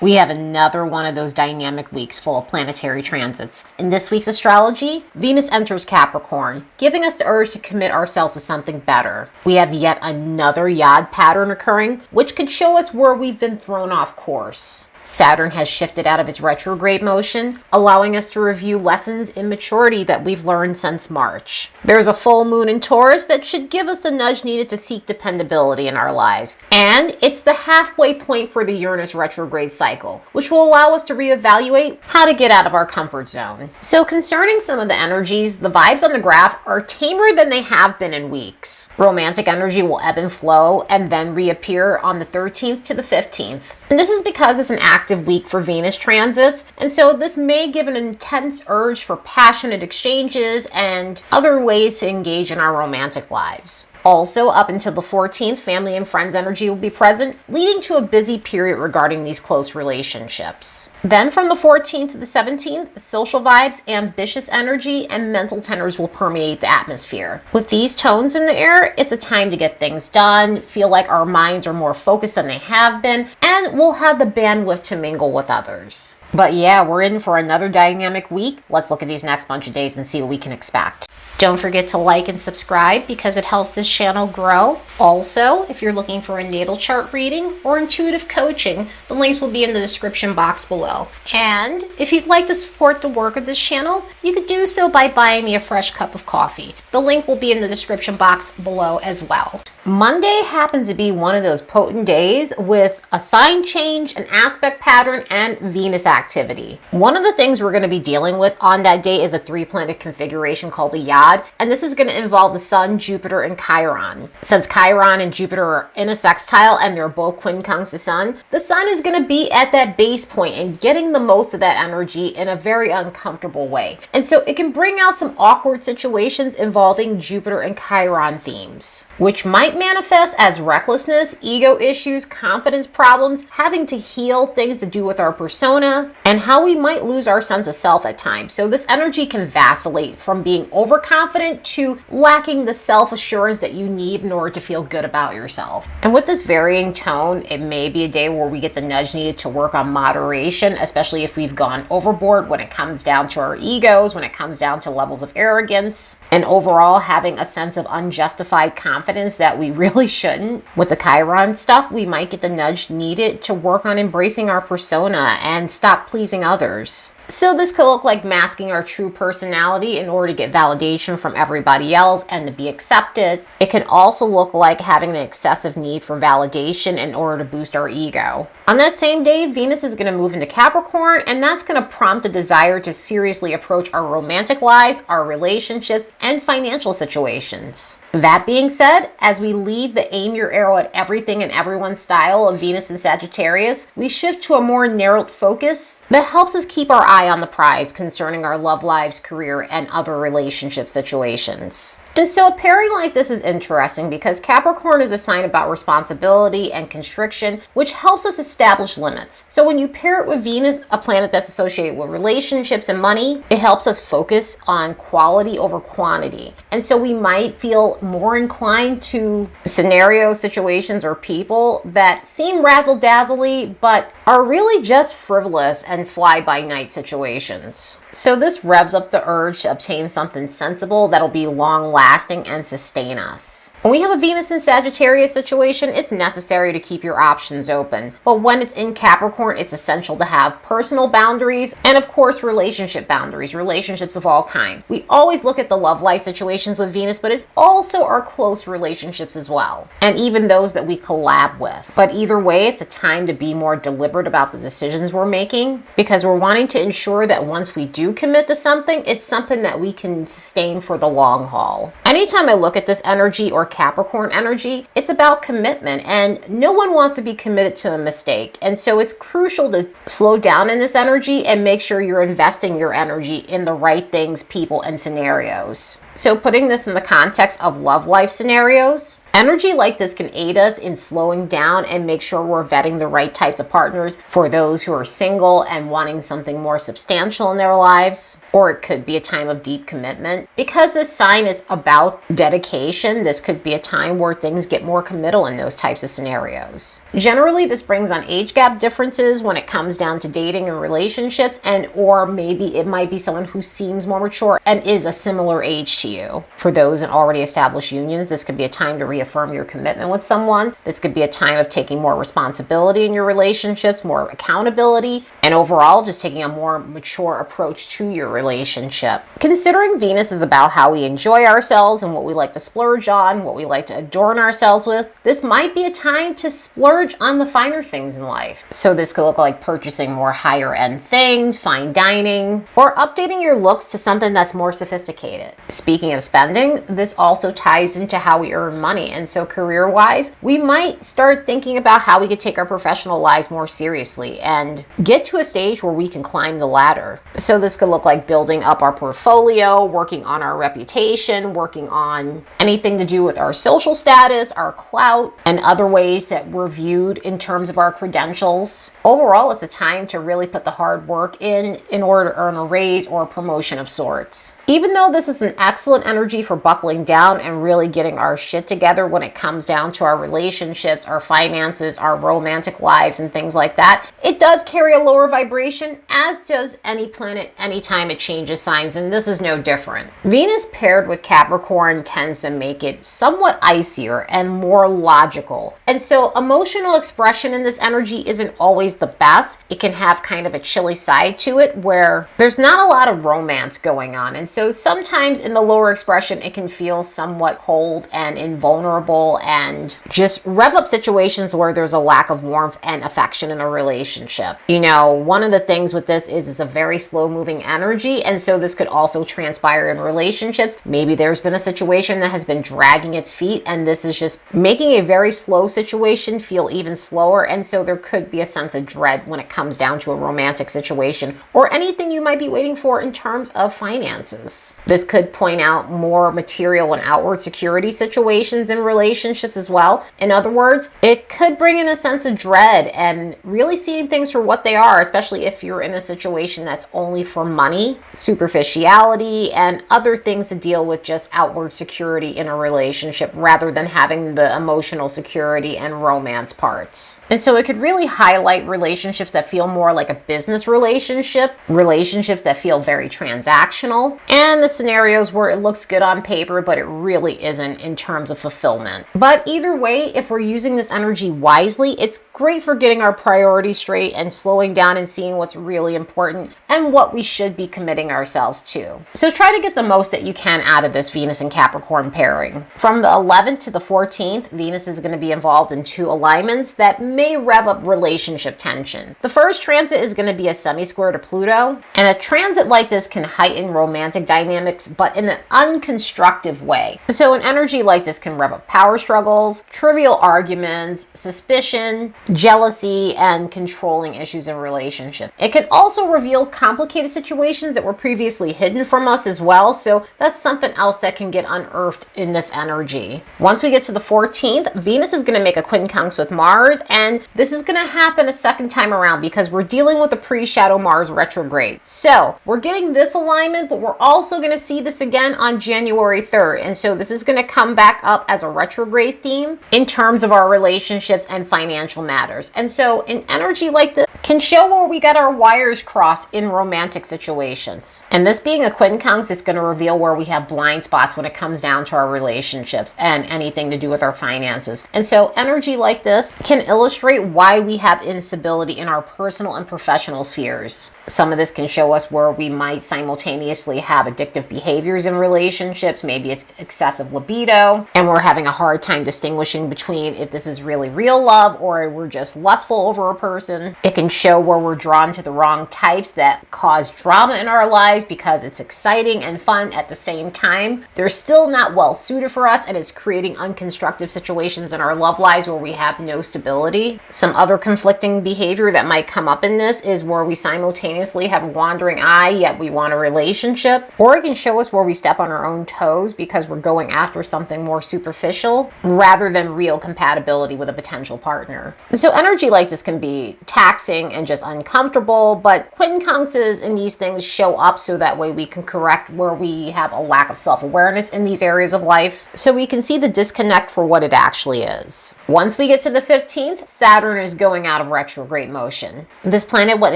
We have another one of those dynamic weeks full of planetary transits. In this week's astrology, Venus enters Capricorn, giving us the urge to commit ourselves to something better. We have yet another Yod pattern occurring, which could show us where we've been thrown off course. Saturn has shifted out of its retrograde motion, allowing us to review lessons in maturity that we've learned since March. There's a full moon in Taurus that should give us the nudge needed to seek dependability in our lives. And it's the halfway point for the Uranus retrograde cycle, which will allow us to reevaluate how to get out of our comfort zone. So concerning some of the energies, the vibes on the graph are tamer than they have been in weeks. Romantic energy will ebb and flow and then reappear on the 13th to the 15th. And this is because it's an active week for Venus transits, and so this may give an intense urge for passionate exchanges and other ways to engage in our romantic lives. Also, up until the 14th, family and friends energy will be present, leading to a busy period regarding these close relationships. Then from the 14th to the 17th, social vibes, ambitious energy, and mental tenors will permeate the atmosphere. With these tones in the air, it's a time to get things done, feel like our minds are more focused than they have been, and we'll have the bandwidth to mingle with others. But yeah, we're in for another dynamic week. Let's look at these next bunch of days and see what we can expect. Don't forget to like and subscribe because it helps this channel grow. Also, if you're looking for a natal chart reading or intuitive coaching, the links will be in the description box below. And if you'd like to support the work of this channel, you could do so by buying me a fresh cup of coffee. The link will be in the description box below as well. Monday happens to be one of those potent days with a sign change, an aspect pattern, and Venus activity. One of the things we're going to be dealing with on that day is a 3-planet configuration called a Yod, and this is going to involve the Sun, Jupiter, and Chiron. Since Chiron and Jupiter are in a sextile and they're both quincunx the Sun is going to be at that base point and getting the most of that energy in a very uncomfortable way. And so it can bring out some awkward situations involving Jupiter and Chiron themes, which might manifest as recklessness, ego issues, confidence problems, having to heal things to do with our persona, and how we might lose our sense of self at times. So this energy can vacillate from being overconfident to lacking the self-assurance that you need in order to feel good about yourself. And with this varying tone, it may be a day where we get the nudge needed to work on moderation, especially if we've gone overboard when it comes down to our egos, when it comes down to levels of arrogance, and overall having a sense of unjustified confidence that we really shouldn't. With the Chiron stuff, we might get the nudge needed to work on embracing our persona and stop pleasing others. So this could look like masking our true personality in order to get validation from everybody else and to be accepted. It can also look like having an excessive need for validation in order to boost our ego. On that same day, Venus is going to move into Capricorn, and that's going to prompt a desire to seriously approach our romantic lives, our relationships, and financial situations. That being said, as we leave the aim your arrow at everything and everyone style of Venus and Sagittarius, we shift to a more narrowed focus that helps us keep our eye on the prize concerning our love lives, career, and other relationship situations. And so a pairing like this is interesting because Capricorn is a sign about responsibility and constriction, which helps us establish limits. So when you pair it with Venus, a planet that's associated with relationships and money, it helps us focus on quality over quantity. And so we might feel more inclined to scenarios, situations, or people that seem razzle-dazzly, but are really just frivolous and fly-by-night situations. So this revs up the urge to obtain something sensible that'll be long-lasting and sustain us. When we have a Venus and Sagittarius situation, it's necessary to keep your options open. But when it's in Capricorn, it's essential to have personal boundaries and, of course, relationship boundaries, relationships of all kinds. We always look at the love life situations with Venus, but it's also our close relationships as well, and even those that we collab with. But either way, it's a time to be more deliberate about the decisions we're making because we're wanting to ensure that once we do commit to something, it's something that we can sustain for the long haul. Anytime I look at this energy or Capricorn energy, it's about commitment, and no one wants to be committed to a mistake. And so it's crucial to slow down in this energy and make sure you're investing your energy in the right things, people, and scenarios. So putting this in the context of love life scenarios, Energy like this can aid us in slowing down and make sure we're vetting the right types of partners for those who are single and wanting something more substantial in their lives. Or it could be a time of deep commitment. Because this sign is about dedication, this could be a time where things get more committal in those types of scenarios. Generally, this brings on age gap differences when it comes down to dating and relationships, and or maybe it might be someone who seems more mature and is a similar age to you. For those in already established unions, this could be a time to reaffirm your commitment with someone. This could be a time of taking more responsibility in your relationships, more accountability, and overall just taking a more mature approach to your relationship. Considering Venus is about how we enjoy ourselves and what we like to splurge on, what we like to adorn ourselves with, this might be a time to splurge on the finer things in life. So this could look like purchasing more higher end things, fine dining, or updating your looks to something that's more sophisticated. Speaking of spending, this also ties into how we earn money. And so career-wise, we might start thinking about how we could take our professional lives more seriously and get to a stage where we can climb the ladder. So this could look like building up our portfolio, working on our reputation, working on anything to do with our social status, our clout, and other ways that we're viewed in terms of our credentials. Overall, it's a time to really put the hard work in order to earn a raise or a promotion of sorts. Even though this is an excellent energy for buckling down and really getting our shit together when it comes down to our relationships, our finances, our romantic lives, and things like that, it does carry a lower vibration, as does any planet anytime it changes signs, and this is no different. Venus paired with Capricorn tends to make it somewhat icier and more logical. And so emotional expression in this energy isn't always the best. It can have kind of a chilly side to it where there's not a lot of romance going on. And so sometimes in the lower expression, it can feel somewhat cold and invulnerable and just rev up situations where there's a lack of warmth and affection in a relationship. You know, one of the things with this is it's a very slow moving energy. And so this could also transpire in relationships. Maybe there's been a situation that has been dragging its feet, and this is just making a very slow situation feel even slower. And so there could be a sense of dread when it comes down to a romantic situation or anything you might be waiting for in terms of finances. This could point out more material and outward security situations in relationships as well. In other words, it could bring in a sense of dread and really seeing things for what they are, especially if you're in a situation that's only for money, superficiality, and other things to deal with just outward security in a relationship rather than having the emotional security and romance parts. And so it could really highlight relationships that feel more like a business relationship, relationships that feel very transactional, and the scenarios where it looks good on paper, but it really isn't in terms of fulfillment. But either way, if we're using this energy wisely, it's great for getting our priorities straight and slowing down and seeing what's really important and what we should be committing ourselves to. So try to get the most that you can out of this Venus and Capricorn pairing. From the 11th to the 14th, Venus is going to be involved in two alignments that may rev up relationship tension. The first transit is going to be a semisquare to Pluto, and a transit like this can heighten romantic dynamics, but in an unconstructive way. So an energy like this can rev up power struggles, trivial arguments, suspicion, jealousy, and controlling issues in relationships. It can also reveal complicated situations that were previously hidden from us as well, so that's something else that can get unearthed in this energy. Once we get to the 14th, Venus is going to make a quincunx with Mars, and this is going to happen a second time around because we're dealing with a pre-shadow Mars retrograde. So we're getting this alignment, but we're also going to see this again on January 3rd, and so this is going to come back up as a retrograde theme in terms of our relationships and financial matters. And so an energy like this can show where we got our wires crossed in romantic situations. And this being a quincunx, it's going to reveal where we have blind spots when it comes down to our relationships and anything to do with our finances. And so energy like this can illustrate why we have instability in our personal and professional spheres. Some of this can show us where we might simultaneously have addictive behaviors in relationships. Maybe it's excessive libido, and we're having a hard time distinguishing between if this is really real love or we're just lustful over a person. It can show where we're drawn to the wrong types that cause drama in our lives because it's exciting and fun at the same time. They're still not well suited for us, and it's creating unconstructive situations in our love lives where we have no stability. Some other conflicting behavior that might come up in this is where we simultaneously have a wandering eye, yet we want a relationship. Or it can show us where we step on our own toes because we're going after something more superficial superficial rather than real compatibility with a potential partner. So energy like this can be taxing and just uncomfortable, but quincunxes in these things show up so that way we can correct where we have a lack of self-awareness in these areas of life, so we can see the disconnect for what it actually is. Once we get to the 15th, Saturn is going out of retrograde motion. This planet went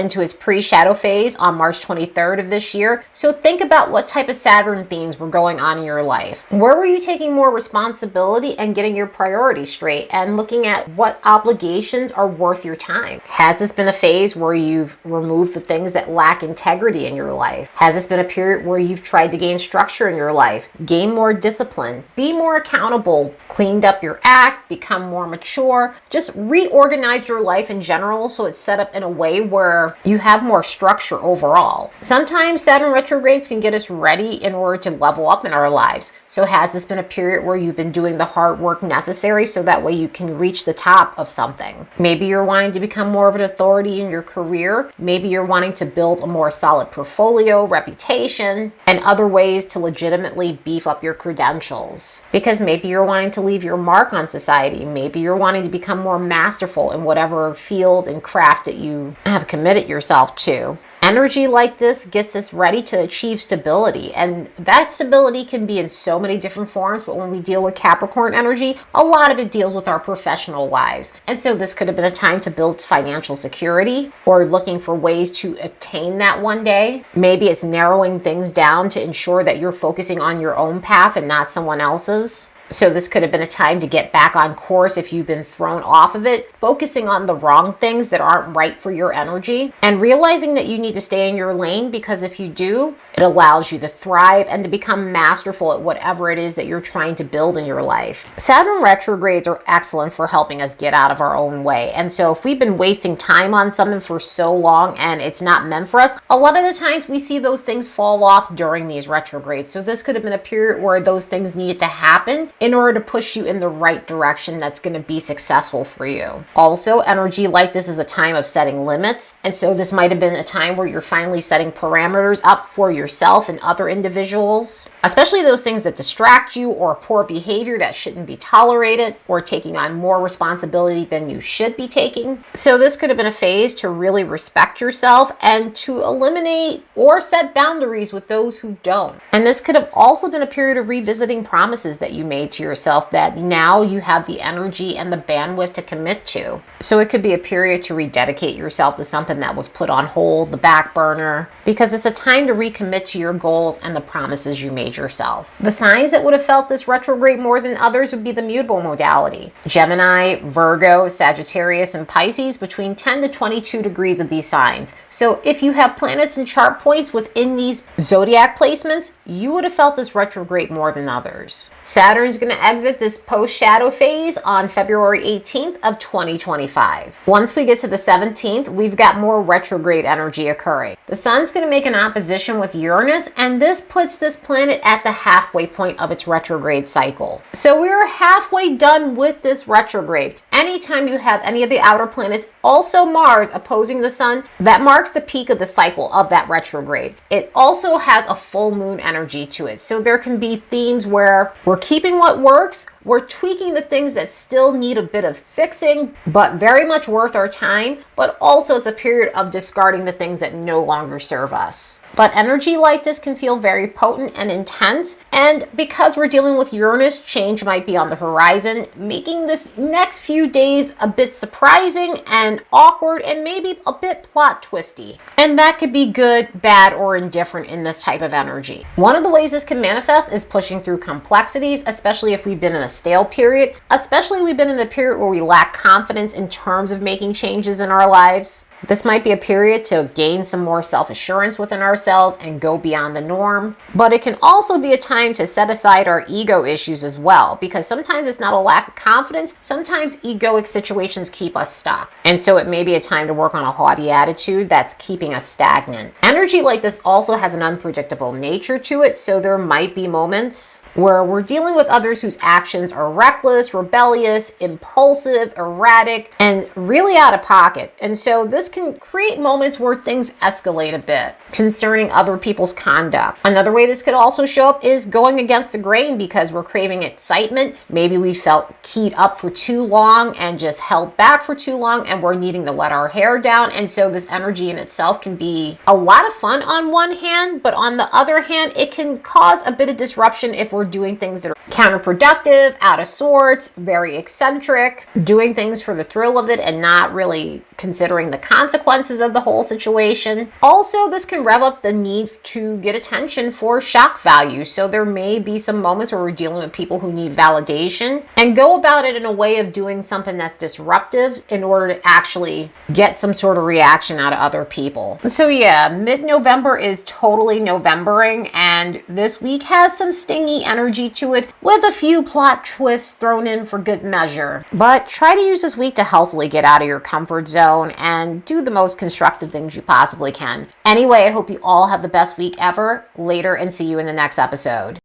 into its pre-shadow phase on March 23rd of this year, so think about what type of Saturn themes were going on in your life. Where were you taking more responsibility and getting your priorities straight and looking at what obligations are worth your time? Has this been a phase where you've removed the things that lack integrity in your life? Has this been a period where you've tried to gain structure in your life, gain more discipline, be more accountable, cleaned up your act, become more mature, just reorganize your life in general so it's set up in a way where you have more structure overall? Sometimes Saturn retrogrades can get us ready in order to level up in our lives. So has this been a period where you've been doing the hard work necessary so that way you can reach the top of something? Maybe you're wanting to become more of an authority in your career. Maybe you're wanting to build a more solid portfolio, reputation, and other ways to legitimately beef up your credentials. Because maybe you're wanting to leave your mark on society. Maybe you're wanting to become more masterful in whatever field and craft that you have committed yourself to. Energy like this gets us ready to achieve stability, and that stability can be in so many different forms, but when we deal with Capricorn energy, a lot of it deals with our professional lives. And so this could have been a time to build financial security or looking for ways to attain that one day. Maybe it's narrowing things down to ensure that you're focusing on your own path and not someone else's. So this could have been a time to get back on course if you've been thrown off of it, focusing on the wrong things that aren't right for your energy, and realizing that you need to stay in your lane, because if you do, it allows you to thrive and to become masterful at whatever it is that you're trying to build in your life. Saturn retrogrades are excellent for helping us get out of our own way. And so if we've been wasting time on something for so long and it's not meant for us, a lot of the times we see those things fall off during these retrogrades. So this could have been a period where those things needed to happen in order to push you in the right direction that's going to be successful for you. Also, energy like this is a time of setting limits. And so this might have been a time where you're finally setting parameters up for yourself and other individuals, especially those things that distract you or poor behavior that shouldn't be tolerated or taking on more responsibility than you should be taking. So this could have been a phase to really respect yourself and to eliminate or set boundaries with those who don't. And this could have also been a period of revisiting promises that you made to yourself that now you have the energy and the bandwidth to commit to. So it could be a period to rededicate yourself to something that was put on hold, the back burner, because it's a time to recommit to your goals and the promises you made yourself. The signs that would have felt this retrograde more than others would be the mutable modality: Gemini, Virgo, Sagittarius, and Pisces, between 10 to 22 degrees of these signs. So if you have planets and chart points within these zodiac placements, you would have felt this retrograde more than others. Saturn is going to exit this post-shadow phase on February 18th of 2025. Once we get to the 17th, we've got more retrograde energy occurring. The sun's going to make an opposition with Uranus, and this puts this planet at the halfway point of its retrograde cycle. So we're halfway done with this retrograde. Anytime you have any of the outer planets, also Mars, opposing the sun, that marks the peak of the cycle of that retrograde. It also has a full moon energy to it. So there can be themes where we're keeping what works, we're tweaking the things that still need a bit of fixing, but very much worth our time, but also it's a period of discarding the things that no longer serve us. But energy like this can feel very potent and intense, and because we're dealing with Uranus, change might be on the horizon, making this next few days a bit surprising and awkward and maybe a bit plot twisty. And that could be good, bad, or indifferent in this type of energy. One of the ways this can manifest is pushing through complexities, especially if we've been in a stale period, especially we've been in a period where we lack confidence in terms of making changes in our lives. This might be a period to gain some more self-assurance within ourselves and go beyond the norm. But it can also be a time to set aside our ego issues as well, because sometimes it's not a lack of confidence. Sometimes egoic situations keep us stuck. And so it may be a time to work on a haughty attitude that's keeping us stagnant. Energy like this also has an unpredictable nature to it, so there might be moments where we're dealing with others whose actions are reckless, rebellious, impulsive, erratic, and really out of pocket. And so this can create moments where things escalate a bit concerning other people's conduct. Another way this could also show up is going against the grain because we're craving excitement. Maybe we felt keyed up for too long and just held back for too long, and we're needing to let our hair down. And so this energy in itself can be a lot of fun on one hand, but on the other hand, it can cause a bit of disruption if we're doing things that are counterproductive, out of sorts, very eccentric, doing things for the thrill of it and not really considering the consequences of the whole situation. Also, this can rev up the need to get attention for shock value. So there may be some moments where we're dealing with people who need validation and go about it in a way of doing something that's disruptive in order to actually get some sort of reaction out of other people. So yeah, mid-November is totally Novembering, and this week has some stingy energy to it with a few plot twists thrown in for good measure. But try to use this week to healthily get out of your comfort zone and do the most constructive things you possibly can. Anyway, I hope you all have the best week ever. Later, and see you in the next episode.